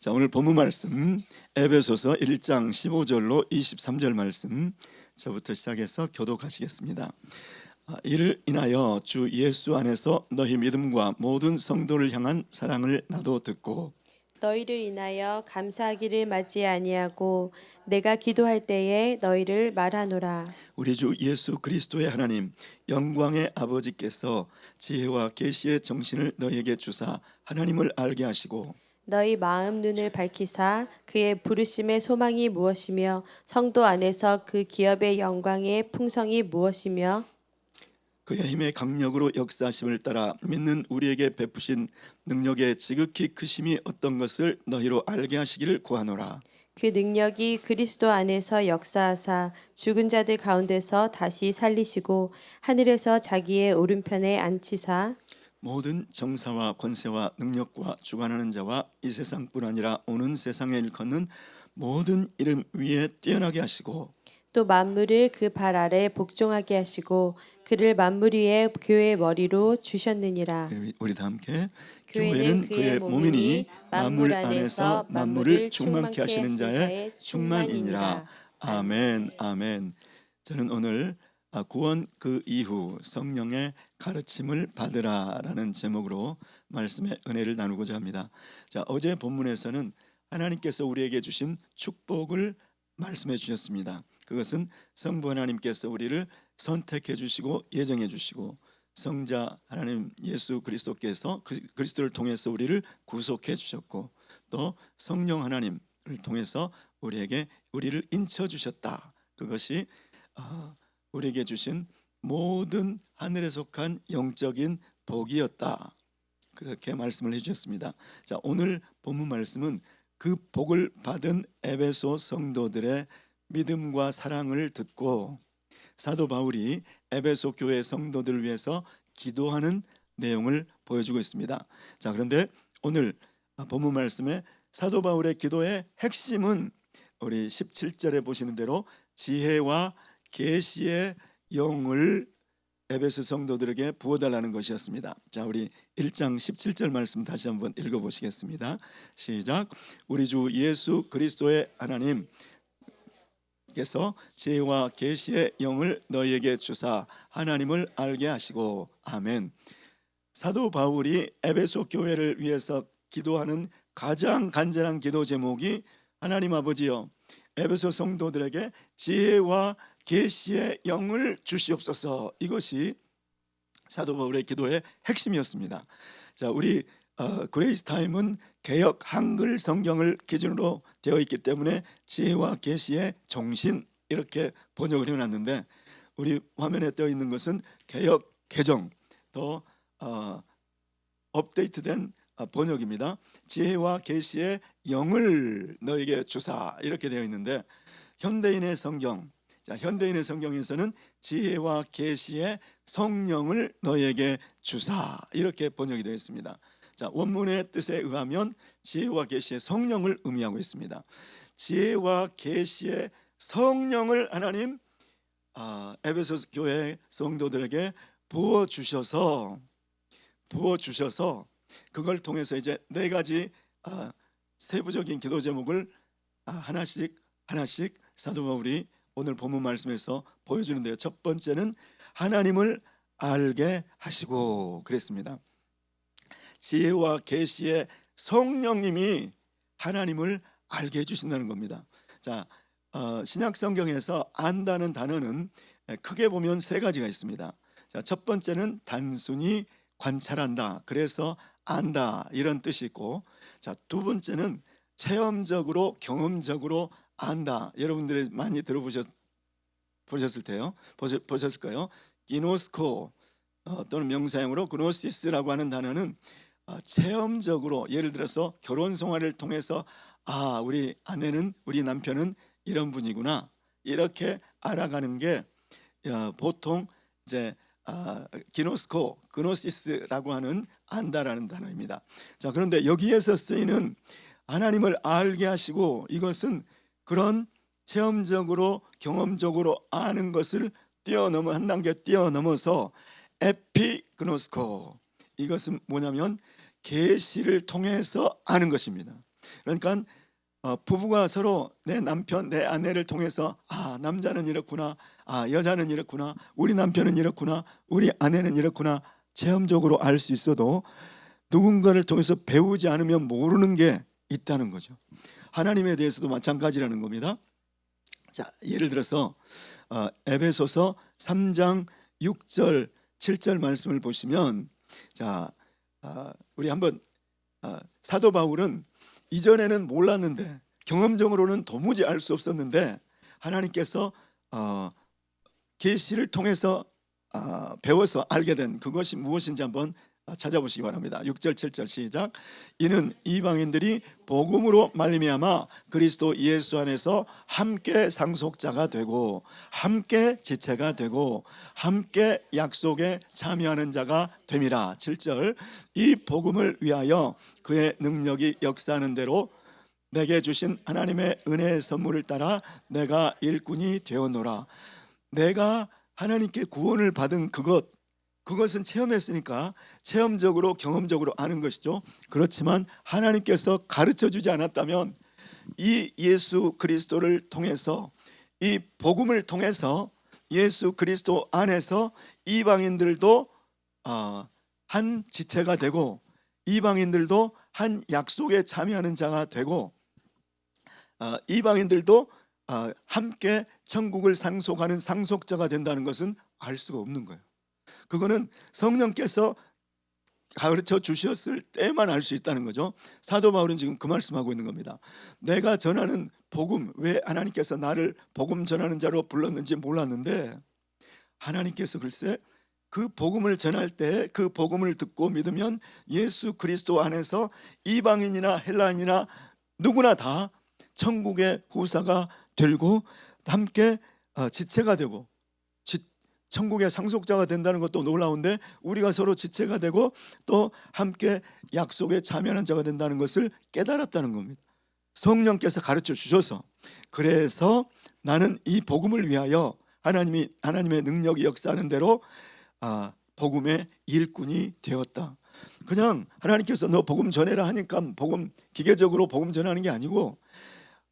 자, 오늘 본문 말씀 에베소서 1장 15절로 23절 말씀 저부터 시작해서 교독하시겠습니다. 이를 인하여 주 예수 안에서 너희 믿음과 모든 성도를 향한 사랑을 나도 듣고 너희를 인하여 감사하기를 맞지 아니하고 내가 기도할 때에 너희를 말하노라. 우리 주 예수 그리스도의 하나님 영광의 아버지께서 지혜와 계시의 정신을 너희에게 주사 하나님을 알게 하시고 너희 마음 눈을 밝히사 그의 부르심의 소망이 무엇이며 성도 안에서 그 기업의 영광의 풍성이 무엇이며 그의 힘의 강력으로 역사하심을 따라 믿는 우리에게 베푸신 능력의 지극히 크심이 어떤 것을 너희로 알게 하시기를 구하노라. 그 능력이 그리스도 안에서 역사하사 죽은 자들 가운데서 다시 살리시고 하늘에서 자기의 오른편에 앉히사 모든 정사와 권세와 능력과 주관하는 자와 이 세상뿐 아니라 오는 세상에 일컫는 모든 이름 위에 뛰어나게 하시고 또 만물을 그 발 아래 복종하게 하시고 그를 만물 위에 교회의 머리로 주셨느니라. 우리 다 함께 교회는 그의 몸이니 만물 안에서 만물을 충만케 하시는 자의 충만이니라. 아멘. 아멘. 저는 오늘 구원 그 이후 성령의 가르침을 받으라라는 제목으로 말씀의 은혜를 나누고자 합니다. 자, 어제 본문에서는 하나님께서 우리에게 주신 축복을 말씀해 주셨습니다. 그것은 성부 하나님께서 우리를 선택해 주시고 예정해 주시고 성자 하나님 예수 그리스도께서 그리스도를 통해서 우리를 구속해 주셨고 또 성령 하나님을 통해서 우리를 인쳐 주셨다. 그것이 우리에게 주신 모든 하늘에 속한 영적인 복이었다. 그렇게 말씀을 해주셨습니다. 자, 오늘 본문 말씀은 그 복을 받은 에베소 성도들의 믿음과 사랑을 듣고 사도 바울이 에베소 교회 성도들을 위해서 기도하는 내용을 보여주고 있습니다. 자, 그런데 오늘 본문 말씀에 사도 바울의 기도의 핵심은 우리 17절에 보시는 대로 지혜와 계시의 영을 에베소 성도들에게 부어달라는 것이었습니다. 자, 우리 1장 17절 말씀 다시 한번 읽어보시겠습니다. 시작. 우리 주 예수 그리스도의 하나님 께서 지혜와 계시의 영을 너희에게 주사 하나님을 알게 하시고 아멘. 사도 바울이 에베소 교회를 위해서 기도하는 가장 간절한 기도 제목이 하나님 아버지여 에베소 성도들에게 지혜와 계시의 영을 주시옵소서. 이것이 사도 바울의 기도의 핵심이었습니다. 자, 우리 그레이스 타임은 개역 한글 성경을 기준으로 되어 있기 때문에 지혜와 계시의 정신 이렇게 번역을 해놨는데 우리 화면에 떠 있는 것은 개역 개정 더 업데이트된 번역입니다. 지혜와 계시의 영을 너에게 주사 이렇게 되어 있는데 현대인의 성경, 자, 현대인의 성경에서는 지혜와 계시의 성령을 너에게 주사 이렇게 번역이 되어 있습니다. 자, 원문의 뜻에 의하면 지혜와 계시의 성령을 의미하고 있습니다. 지혜와 계시의 성령을 하나님 에베소 교회 성도들에게 부어 주셔서 그걸 통해서 이제 네 가지 세부적인 기도 제목을 하나씩 사도 바울이 오늘 본문 말씀에서 보여주는데요. 첫 번째는 하나님을 알게 하시고 그랬습니다. 지혜와 계시의 성령님이 하나님을 알게 해주신다는 겁니다. 자, 신약 성경에서 안다는 단어는 크게 보면 세 가지가 있습니다. 자, 첫 번째는 단순히 관찰한다. 그래서 안다 이런 뜻이 있고, 자, 두 번째는 체험적으로 경험적으로 안다. 여러분들이 많이 보셨을 거예요. 기노스코 또는 명사형으로 그노시스라고 하는 단어는 체험적으로 예를 들어서 결혼 생활을 통해서 우리 아내는 우리 남편은 이런 분이구나 이렇게 알아가는 게 보통 이제 그노시스라고 하는 안다라는 단어입니다. 자, 그런데 여기에서 쓰이는 하나님을 알게 하시고 이것은 그런 체험적으로 경험적으로 아는 것을 뛰어넘어 한 단계 뛰어넘어서 에피그노스코 이것은 뭐냐면 계시를 통해서 아는 것입니다. 그러니까 부부가 서로 내 남편, 내 아내를 통해서 남자는 이렇구나, 여자는 이렇구나, 우리 남편은 이렇구나, 우리 아내는 이렇구나 체험적으로 알 수 있어도 누군가를 통해서 배우지 않으면 모르는 게 있다는 거죠. 하나님에 대해서도 마찬가지라는 겁니다. 자, 예를 들어서 에베소서 3장 6절 7절 말씀을 보시면, 자, 우리 한번 사도 바울은 이전에는 몰랐는데, 경험적으로는 도무지 알 수 없었는데 하나님께서 계시를 통해서 배워서 알게 된 그것이 무엇인지 한번 찾아보시기 바랍니다. 6절 7절 시작. 이는 이방인들이 복음으로 말미암아 그리스도 예수 안에서 함께 상속자가 되고 함께 지체가 되고 함께 약속에 참여하는 자가 됨이라. 7절. 이 복음을 위하여 그의 능력이 역사하는 대로 내게 주신 하나님의 은혜의 선물을 따라 내가 일꾼이 되었노라. 내가 하나님께 구원을 받은 그것은 체험했으니까 체험적으로 경험적으로 아는 것이죠. 그렇지만 하나님께서 가르쳐 주지 않았다면 이 예수 그리스도를 통해서, 이 복음을 통해서 예수 그리스도 안에서 이방인들도 한 지체가 되고 이방인들도 한 약속에 참여하는 자가 되고 이방인들도 함께 천국을 상속하는 상속자가 된다는 것은 알 수가 없는 거예요. 그거는 성령께서 가르쳐 주셨을 때만 알 수 있다는 거죠. 사도 바울은 지금 그 말씀하고 있는 겁니다. 내가 전하는 복음, 왜 하나님께서 나를 복음 전하는 자로 불렀는지 몰랐는데 하나님께서 글쎄 그 복음을 전할 때 그 복음을 듣고 믿으면 예수 그리스도 안에서 이방인이나 헬라인이나 누구나 다 천국의 후사가 되고 함께 지체가 되고 천국의 상속자가 된다는 것도 놀라운데, 우리가 서로 지체가 되고 또 함께 약속에 참여하는 자가 된다는 것을 깨달았다는 겁니다. 성령께서 가르쳐 주셔서, 그래서 나는 이 복음을 위하여 하나님의 능력이 역사하는 대로 복음의 일꾼이 되었다. 그냥 하나님께서 너 복음 전해라 하니까 기계적으로 복음 전하는 게 아니고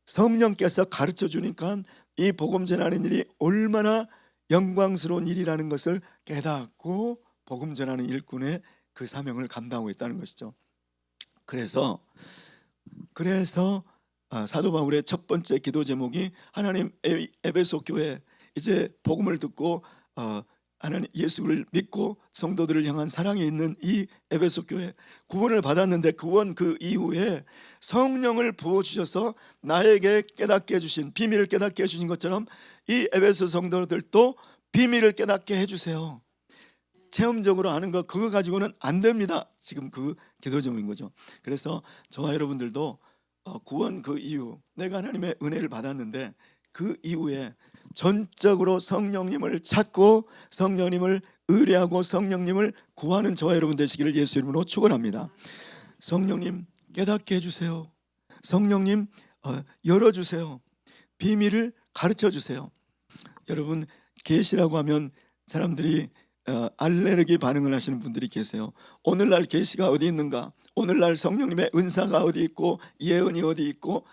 성령께서 가르쳐 주니까 이 복음 전하는 일이 얼마나 영광스러운 일이라는 것을 깨닫고 복음 전하는 일꾼의 그 사명을 감당하고 있다는 것이죠. 그래서 사도 바울의 첫 번째 기도 제목이 하나님, 에베소 교회 이제 복음을 듣고 하나님 예수를 믿고 성도들을 향한 사랑이 있는 이 에베소 교회, 구원을 받았는데 그 이후에 성령을 부어주셔서 나에게 깨닫게 해주신, 비밀을 깨닫게 해주신 것처럼 이 에베소 성도들도 비밀을 깨닫게 해주세요. 체험적으로 아는 거 그거 가지고는 안 됩니다. 지금 그 기도 제목인 거죠. 그래서 저와 여러분들도 구원 그 이후 내가 하나님의 은혜를 받았는데 그 이후에 전적으로 성령님을 찾고 성령님을 의뢰하고 성령님을 구하는 저와 여러분 되시기를 예수 이름으로 축원합니다. 성령님 깨닫게 해주세요. 성령님 열어주세요. 비밀을 가르쳐주세요. 여러분, 계시라고 하면 사람들이 알레르기 반응을 하시는 분들이 계세요. 오늘날 계시가 어디 있는가, 오늘날 성령님의 은사가 어디 있고 예언이 어디 있고,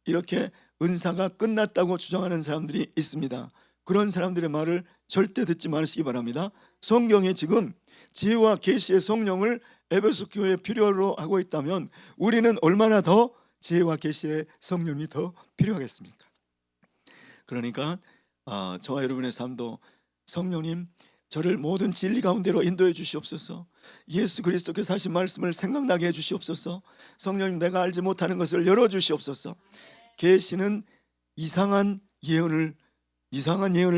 이렇게 은사가 끝났다고 주장하는 사람들이 있습니다. 그런 사람들의 말을 절대 듣지 마시기 바랍니다. 성경에 지금 지혜와 계시의 성령을 에베소 교회에 필요로 하고 있다면 우리는 얼마나 더 지혜와 계시의 성령이 더 필요하겠습니까? 그러니까 저와 여러분의 삶도 성령님 저를 모든 진리 가운데로 인도해 주시옵소서. 예수 그리스도께서 하신 말씀을 생각나게 해 주시옵소서. 성령님 내가 알지 못하는 것을 열어 주시옵소서. 계시는 이상한 예언을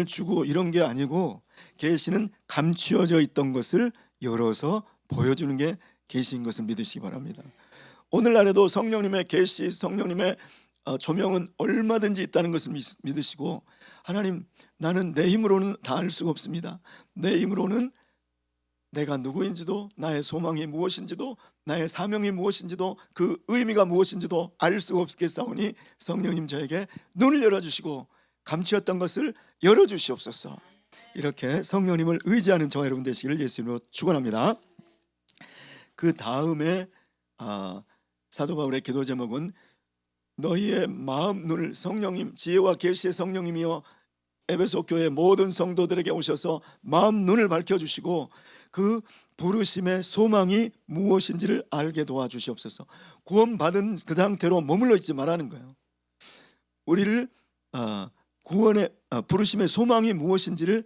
주고 이런 게 아니고, 계시는 감추어져 있던 것을 열어서 보여주는 게 계시인 것을 믿으시기 바랍니다. 오늘날에도 성령님의 계시, 성령님의 조명은 얼마든지 있다는 것을 믿으시고, 하나님 나는 내 힘으로는 다 알 수가 없습니다. 내 힘으로는 내가 누구인지도 나의 소망이 무엇인지도 나의 사명이 무엇인지도 그 의미가 무엇인지도 알 수가 없겠사오니 성령님 저에게 눈을 열어주시고 감추었던 것을 열어주시옵소서. 이렇게 성령님을 의지하는 저와 여러분 되시기를 예수님으로 축원합니다. 그 다음에 사도 바울의 기도 제목은 너희의 마음 눈을 성령님, 지혜와 계시의 성령님이여 에베소 교회 모든 성도들에게 오셔서 마음 눈을 밝혀주시고 그 부르심의 소망이 무엇인지를 알게 도와주시옵소서. 구원받은 그 상태로 머물러 있지 말라는 거예요. 우리를 구원의 부르심의 소망이 무엇인지를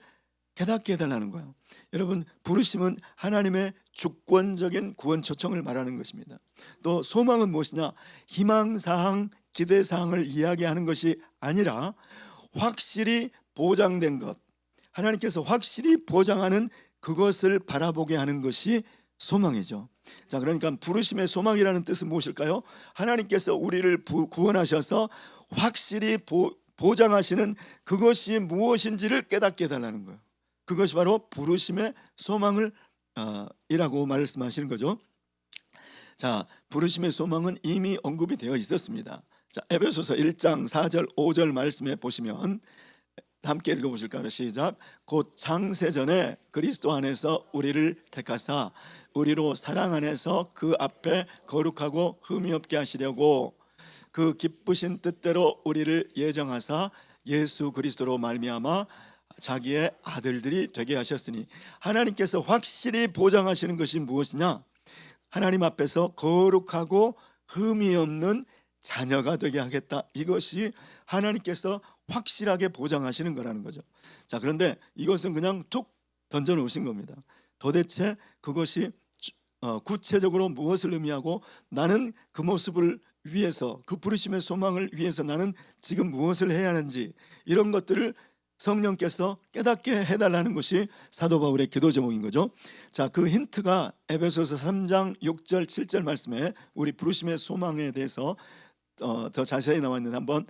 깨닫게 해달라는 거예요. 여러분, 부르심은 하나님의 주권적인 구원 초청을 말하는 것입니다. 또 소망은 무엇이냐? 희망사항, 기대사항을 이야기하는 것이 아니라 확실히 보장된 것, 하나님께서 확실히 보장하는 그것을 바라보게 하는 것이 소망이죠. 자, 그러니까 부르심의 소망이라는 뜻은 무엇일까요? 하나님께서 우리를 구원하셔서 확실히 보장하시는 그것이 무엇인지를 깨닫게 해달라는 거예요. 그것이 바로 부르심의 소망을 이라고 말씀하시는 거죠. 자, 부르심의 소망은 이미 언급이 되어 있었습니다. 자, 에베소서 1장 4절 5절 말씀에 보시면 함께 읽어보실까요? 시작. 곧 창세전에 그리스도 안에서 우리를 택하사 우리로 사랑 안에서 그 앞에 거룩하고 흠이 없게 하시려고 그 기쁘신 뜻대로 우리를 예정하사 예수 그리스도로 말미암아 자기의 아들들이 되게 하셨으니, 하나님께서 확실히 보장하시는 것이 무엇이냐? 하나님 앞에서 거룩하고 흠이 없는 자녀가 되게 하겠다. 이것이 하나님께서 확실하게 보장하시는 거라는 거죠. 자, 그런데 이것은 그냥 툭 던져 놓으신 겁니다. 도대체 그것이 구체적으로 무엇을 의미하고 나는 그 모습을 위해서, 그 부르심의 소망을 위해서 나는 지금 무엇을 해야 하는지, 이런 것들을 성령께서 깨닫게 해달라는 것이 사도 바울의 기도 제목인 거죠. 자, 그 힌트가 에베소서 3장 6절 7절 말씀에 우리 부르심의 소망에 대해서 더 자세히 나와 있는데 한번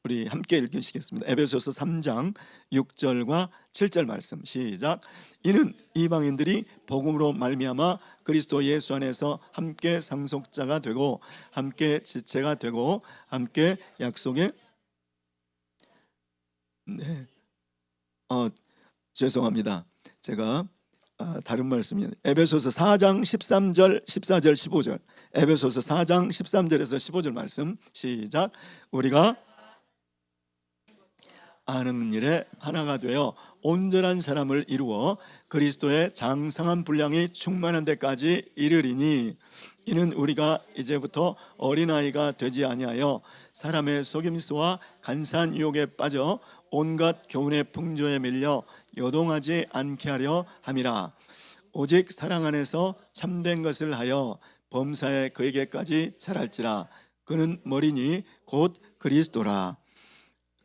우리 함께 읽으시겠습니다. 에베소서 3장 6절과 7절 말씀 시작. 이는 이방인들이 복음으로 말미암아 그리스도 예수 안에서 함께 상속자가 되고 함께 지체가 되고 함께 약속의 죄송합니다. 제가 다른 말씀이 에베소서 4장 13절 14절 15절 에베소서 4장 13절에서 15절 말씀 시작. 우리가 아는 일에 하나가 되어 온전한 사람을 이루어 그리스도의 장성한 분량이 충만한 데까지 이르리니, 이는 우리가 이제부터 어린아이가 되지 아니하여 사람의 속임수와 간사한 유혹에 빠져 온갖 교훈의 풍조에 밀려 요동하지 않게 하려 함이라. 오직 사랑 안에서 참된 것을 하여 범사에 그에게까지 자랄지라. 그는 머리니 곧 그리스도라.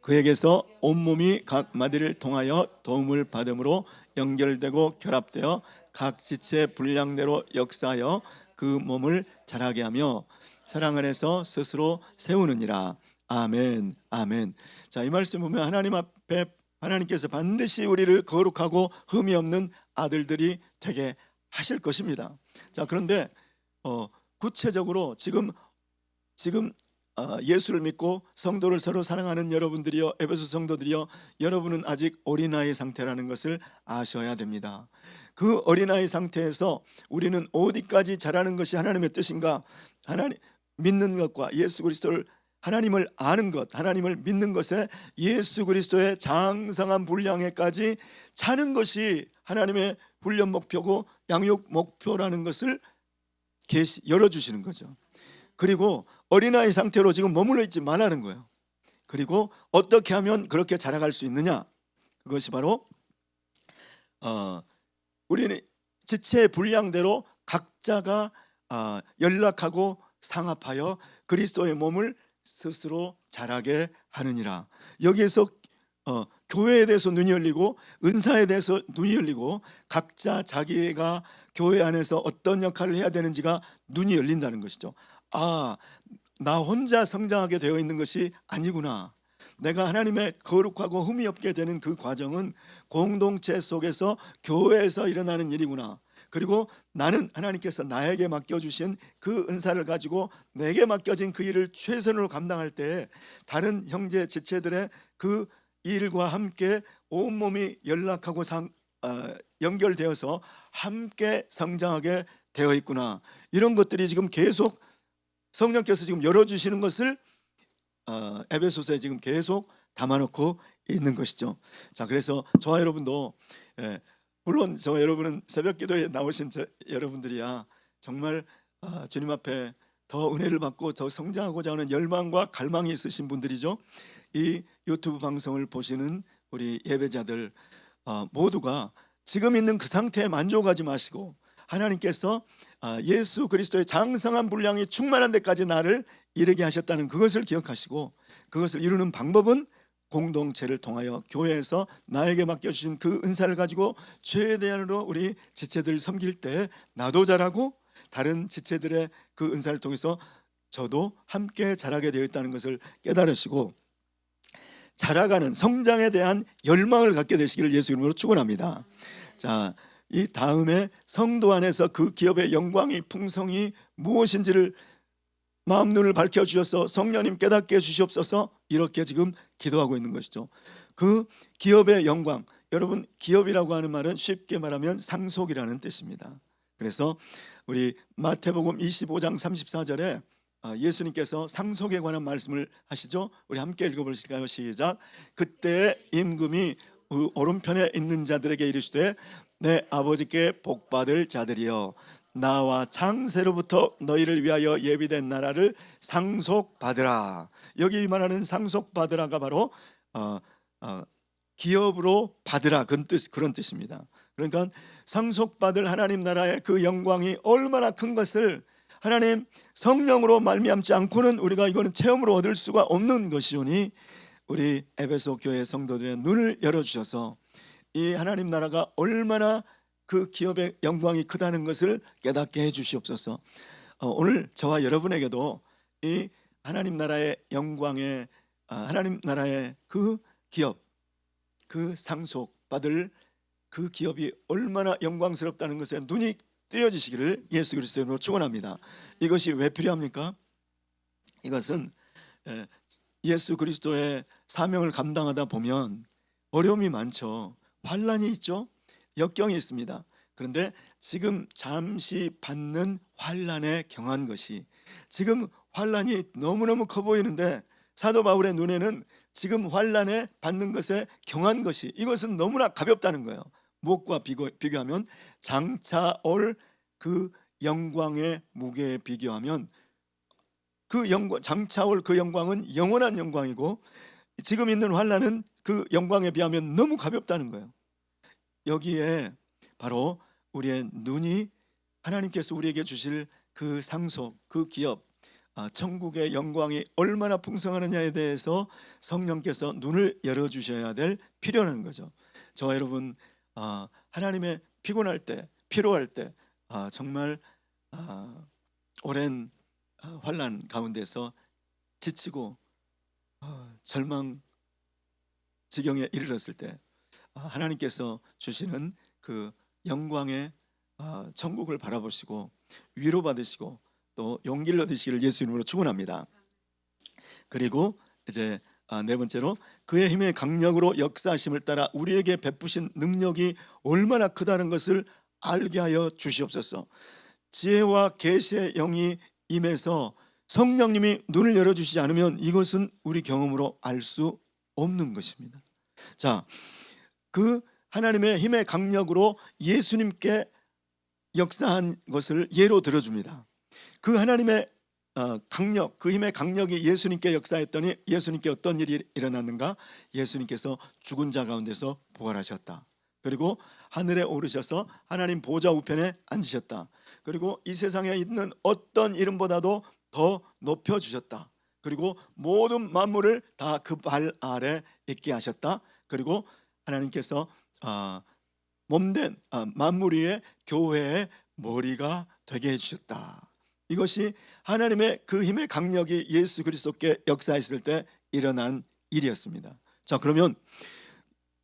그에게서 온몸이 각 마디를 통하여 도움을 받음으로 연결되고 결합되어 각 지체의 분량대로 역사하여 그 몸을 자라게 하며 사랑 안에서 스스로 세우느니라. 아멘, 아멘. 자, 이 말씀 보면 하나님 앞에 하나님께서 반드시 우리를 거룩하고 흠이 없는 아들들이 되게 하실 것입니다. 자, 그런데 구체적으로 지금 예수를 믿고 성도를 서로 사랑하는 여러분들이요, 에베소 성도들이요, 여러분은 아직 어린아이 상태라는 것을 아셔야 됩니다. 그 어린아이 상태에서 우리는 어디까지 자라는 것이 하나님의 뜻인가? 하나님 믿는 것과 예수 그리스도를, 하나님을 아는 것, 하나님을 믿는 것에 예수 그리스도의 장성한 분량에까지 차는 것이 하나님의 훈련 목표고 양육 목표라는 것을 열어주시는 거죠. 그리고 어린아이 상태로 지금 머물러 있지 말라는 거예요. 그리고 어떻게 하면 그렇게 자라갈 수 있느냐? 그것이 바로 우리는 지체의 분량대로 각자가 연락하고 상합하여 그리스도의 몸을 스스로 자라게 하느니라. 여기에서 교회에 대해서 눈이 열리고 은사에 대해서 눈이 열리고 각자 자기가 교회 안에서 어떤 역할을 해야 되는지가 눈이 열린다는 것이죠. 나 혼자 성장하게 되어 있는 것이 아니구나. 내가 하나님의 거룩하고 흠이 없게 되는 그 과정은 공동체 속에서 교회에서 일어나는 일이구나. 그리고 나는 하나님께서 나에게 맡겨주신 그 은사를 가지고 내게 맡겨진 그 일을 최선으로 감당할 때 다른 형제 지체들의 그 일과 함께 온몸이 연락하고 연결되어서 함께 성장하게 되어 있구나. 이런 것들이 지금 계속 성령께서 지금 열어주시는 것을 에베소서에 지금 계속 담아놓고 있는 것이죠. 자, 그래서 저와 여러분도 물론 저와 여러분은 새벽기도에 나오신 여러분들이야 정말 주님 앞에 더 은혜를 받고 더 성장하고자 하는 열망과 갈망이 있으신 분들이죠. 이 유튜브 방송을 보시는 우리 예배자들 모두가 지금 있는 그 상태에 만족하지 마시고 하나님께서 예수 그리스도의 장성한 분량이 충만한 데까지 나를 이르게 하셨다는 그것을 기억하시고, 그것을 이루는 방법은 공동체를 통하여 교회에서 나에게 맡겨주신 그 은사를 가지고 최대한으로 우리 지체들을 섬길 때 나도 자라고 다른 지체들의 그 은사를 통해서 저도 함께 자라게 되어 있다는 것을 깨달으시고 자라가는 성장에 대한 열망을 갖게 되시기를 예수 이름으로 축원합니다. 자, 이 다음에 성도 안에서 그 기업의 영광이 풍성이 무엇인지를 마음 눈을 밝혀 주셔서 성령님 깨닫게 해 주시옵소서, 이렇게 지금 기도하고 있는 것이죠. 그 기업의 영광, 여러분 기업이라고 하는 말은 쉽게 말하면 상속이라는 뜻입니다. 그래서 우리 마태복음 25장 34절에 예수님께서 상속에 관한 말씀을 하시죠. 우리 함께 읽어보실까요? 시작. 그때 임금이 오른편에 있는 자들에게 이르시되 내 아버지께 복받을 자들이여 나와 창세로부터 너희를 위하여 예비된 나라를 상속받으라. 여기 말하는 상속받으라가 바로 기업으로 받으라 그런 뜻입니다. 그러니까 상속받을 하나님 나라의 그 영광이 얼마나 큰 것을 하나님 성령으로 말미암지 않고는 우리가 이거는 체험으로 얻을 수가 없는 것이오니 우리 에베소 교회 성도들의 눈을 열어주셔서 이 하나님 나라가 얼마나 그 기업의 영광이 크다는 것을 깨닫게 해 주시옵소서. 오늘 저와 여러분에게도 이 하나님 나라의 영광의 하나님 나라의 그 기업, 그 상속받을 그 기업이 얼마나 영광스럽다는 것에 눈이 띄어지시기를 예수 그리스도의 이름으로 축원합니다. 이것이 왜 필요합니까? 이것은 예수 그리스도의 사명을 감당하다 보면 어려움이 많죠. 환난이 있죠. 역경이 있습니다. 그런데 지금 잠시 받는 환난에 경한 것이, 지금 환난이 너무너무 커 보이는데 사도 바울의 눈에는 지금 환난에 받는 것에 경한 것이, 이것은 너무나 가볍다는 거예요. 무엇과 비교하면 장차 올 그 영광의 무게에 비교하면 그 영광, 장차 올 그 영광은 영원한 영광이고 지금 있는 환난은 그 영광에 비하면 너무 가볍다는 거예요. 여기에 바로 우리의 눈이 하나님께서 우리에게 주실 그 상속, 그 기업, 천국의 영광이 얼마나 풍성하느냐에 대해서 성령께서 눈을 열어주셔야 될 필요한 거죠. 저와 여러분 하나님의 피곤할 때, 피로할 때 정말 오랜 환난 가운데서 지치고 절망 지경에 이르렀을 때 하나님께서 주시는 그 영광의 천국을 바라보시고 위로받으시고 또 용기를 얻으시기를 예수 이름으로 축원합니다. 그리고 이제 네 번째로 그의 힘의 강력으로 역사하심을 따라 우리에게 베푸신 능력이 얼마나 크다는 것을 알게 하여 주시옵소서. 지혜와 계시의 영이 임해서 성령님이 눈을 열어주시지 않으면 이것은 우리 경험으로 알 수 없는 것입니다. 자, 그 하나님의 힘의 강력으로 예수님께 역사한 것을 예로 들어줍니다. 그 하나님의 강력, 그 힘의 강력이 예수님께 역사했더니 예수님께 어떤 일이 일어났는가? 예수님께서 죽은 자 가운데서 부활하셨다. 그리고 하늘에 오르셔서 하나님 보좌 우편에 앉으셨다. 그리고 이 세상에 있는 어떤 이름보다도 더 높여주셨다. 그리고 모든 만물을 다 그 발 아래 있게 하셨다. 그리고 하나님께서 몸된 만물 위에 교회의 머리가 되게 해주셨다. 이것이 하나님의 그 힘의 강력이 예수 그리스도께 역사했을 때 일어난 일이었습니다. 자, 그러면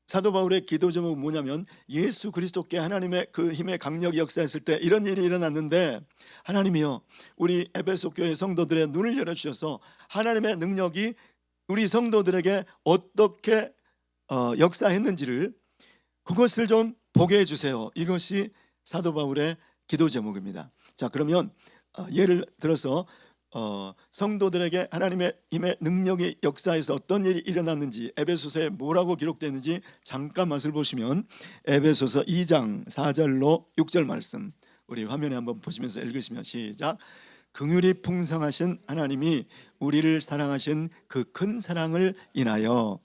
사도 바울의 기도 제목은 뭐냐면 예수 그리스도께 하나님의 그 힘의 강력이 역사했을 때 이런 일이 일어났는데 하나님이여 우리 에베소 교회 성도들의 눈을 열어주셔서 하나님의 능력이 우리 성도들에게 어떻게 역사했는지를 그것을 좀 보게 해주세요. 이것이 사도 바울의 기도 제목입니다. 자, 그러면 예를 들어서 성도들에게 하나님의 힘의 능력의 역사에서 어떤 일이 일어났는지, 에베소서에 뭐라고 기록되는지 잠깐 맛을 보시면 에베소서 2장 4절로 6절 말씀 우리 화면에 한번 보시면서 읽으시면 시작. 긍휼이 풍성하신 하나님이 우리를 사랑하신 그 큰 사랑을 인하여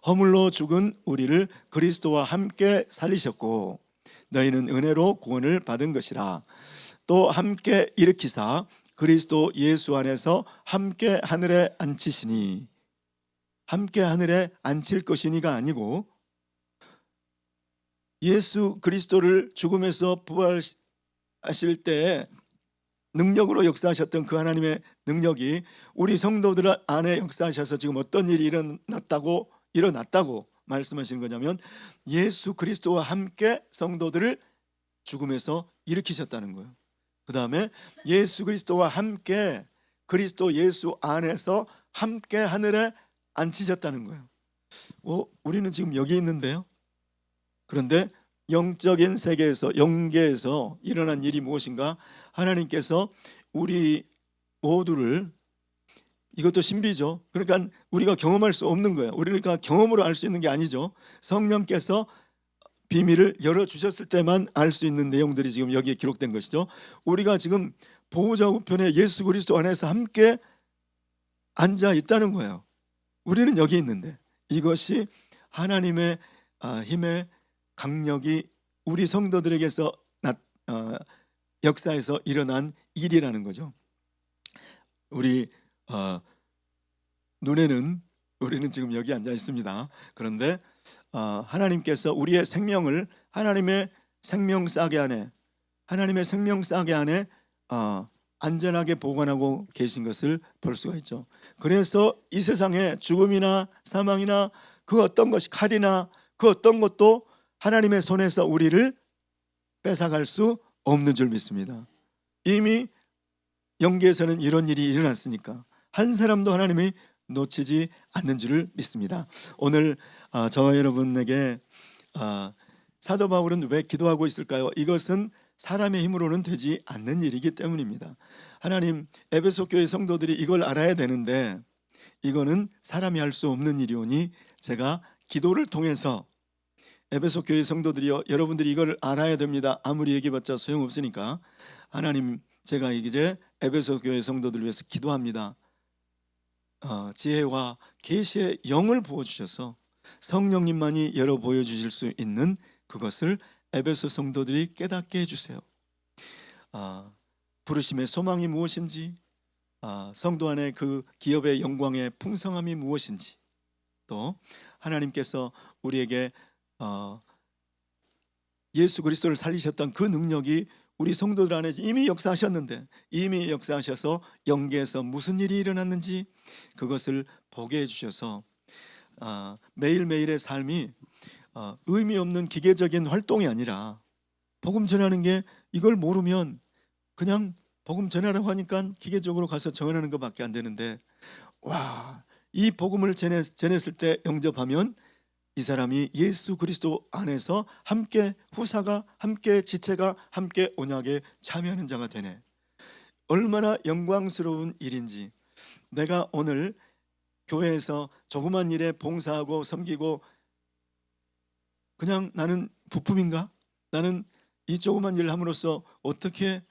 허물로 죽은 우리를 그리스도와 함께 살리셨고 너희는 은혜로 구원을 받은 것이라. 또 함께 일으키사 그리스도 예수 안에서 함께 하늘에 앉히시니, 함께 하늘에 앉힐 것이니가 아니고 예수 그리스도를 죽음에서 부활하실 때 능력으로 역사하셨던 그 하나님의 능력이 우리 성도들 안에 역사하셔서 지금 어떤 일이 일어났다고 말씀하시는 거냐면 예수 그리스도와 함께 성도들을 죽음에서 일으키셨다는 거예요. 그 다음에 예수 그리스도와 함께 그리스도 예수 안에서 함께 하늘에 앉히셨다는 거예요. 우리는 지금 여기 있는데요. 그런데 영적인 세계에서, 영계에서 일어난 일이 무엇인가? 하나님께서 우리 모두를, 이것도 신비죠. 그러니까 우리가 경험할 수 없는 거예요. 우리가 경험으로 알 수 있는 게 아니죠. 성령께서 비밀을 열어주셨을 때만 알 수 있는 내용들이 지금 여기에 기록된 것이죠. 우리가 지금 보호자 우편에 예수 그리스도 안에서 함께 앉아 있다는 거예요. 우리는 여기 있는데 이것이 하나님의 힘의 강력이 우리 성도들에게서 역사에서 일어난 일이라는 거죠. 우리 눈에는 우리는 지금 여기 앉아 있습니다. 그런데 하나님께서 우리의 생명을 하나님의 생명싸개 안에, 하나님의 생명싸개 안에 안전하게 보관하고 계신 것을 볼 수가 있죠. 그래서 이 세상에 죽음이나 사망이나 그 어떤 것이, 칼이나 그 어떤 것도 하나님의 손에서 우리를 뺏어갈 수 없는 줄 믿습니다. 이미 영계에서는 이런 일이 일어났으니까 한 사람도 하나님이 놓치지 않는 줄을 믿습니다. 오늘 저와 여러분에게 사도 바울은 왜 기도하고 있을까요? 이것은 사람의 힘으로는 되지 않는 일이기 때문입니다. 하나님, 에베소 교회 성도들이 이걸 알아야 되는데 이거는 사람이 할 수 없는 일이오니 제가 기도를 통해서 에베소 교회 성도들이요, 여러분들이 이걸 알아야 됩니다. 아무리 얘기해봤자 소용없으니까 하나님, 제가 이제 에베소 교회 성도들을 위해서 기도합니다. 지혜와 계시의 영을 부어주셔서 성령님만이 열어 보여주실 수 있는 그것을 에베소 성도들이 깨닫게 해주세요. 부르심의 소망이 무엇인지, 성도 안에 그 기업의 영광의 풍성함이 무엇인지, 또 하나님께서 우리에게 예수 그리스도를 살리셨던 그 능력이 우리 성도들 안에 이미 역사하셨는데, 이미 역사하셔서 영계에서 무슨 일이 일어났는지 그것을 보게 해주셔서 매일매일의 삶이 의미 없는 기계적인 활동이 아니라 복음 전하는 게, 이걸 모르면 그냥 복음 전하라고 하니까 기계적으로 가서 전하는 것밖에 안 되는데, 이 복음을 전했을 때 영접하면 이 사람이 예수 그리스도 안에서 함께 후사가, 함께 지체가, 함께 언약에 참여하는 자가 되네. 얼마나 영광스러운 일인지. 내가 오늘 교회에서 조그만 일에 봉사하고 섬기고 그냥 나는 부품인가? 나는 이 조그만 일을 함으로써 어떻게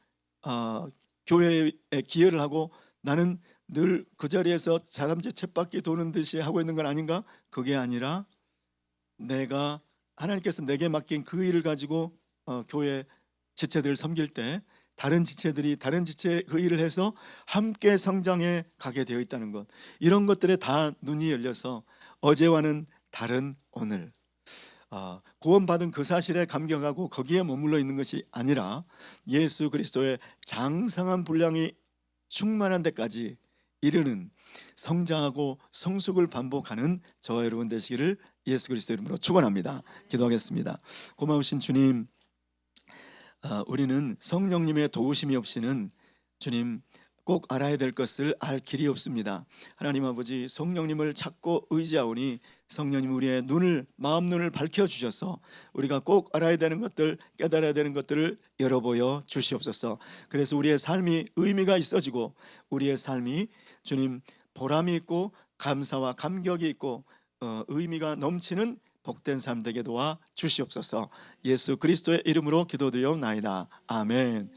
교회에 기여를 하고 나는 늘 그 자리에서 사람들 쳇바퀴 도는 듯이 하고 있는 건 아닌가? 그게 아니라 내가 하나님께서 내게 맡긴 그 일을 가지고 교회 지체들을 섬길 때 다른 지체들이 다른 지체 그 일을 해서 함께 성장해 가게 되어 있다는 것, 이런 것들에 다 눈이 열려서 어제와는 다른 오늘, 구원받은 그 사실에 감격하고 거기에 머물러 있는 것이 아니라 예수 그리스도의 장성한 분량이 충만한 데까지 이르는 성장하고 성숙을 반복하는 저와 여러분 되시기를 예수 그리스도 이름으로 축원합니다. 기도하겠습니다. 고마우신 주님, 우리는 성령님의 도우심이 없이는 주님 꼭 알아야 될 것을 알 길이 없습니다. 하나님 아버지, 성령님을 찾고 의지하오니 성령님 우리의 눈을, 마음 눈을 밝혀 주셔서 우리가 꼭 알아야 되는 것들, 깨달아야 되는 것들을 열어보여 주시옵소서. 그래서 우리의 삶이 의미가 있어지고 우리의 삶이 주님 보람이 있고 감사와 감격이 있고 의미가 넘치는 복된 삶 되게 도와 주시옵소서. 예수 그리스도의 이름으로 기도드리옵나이다. 아멘.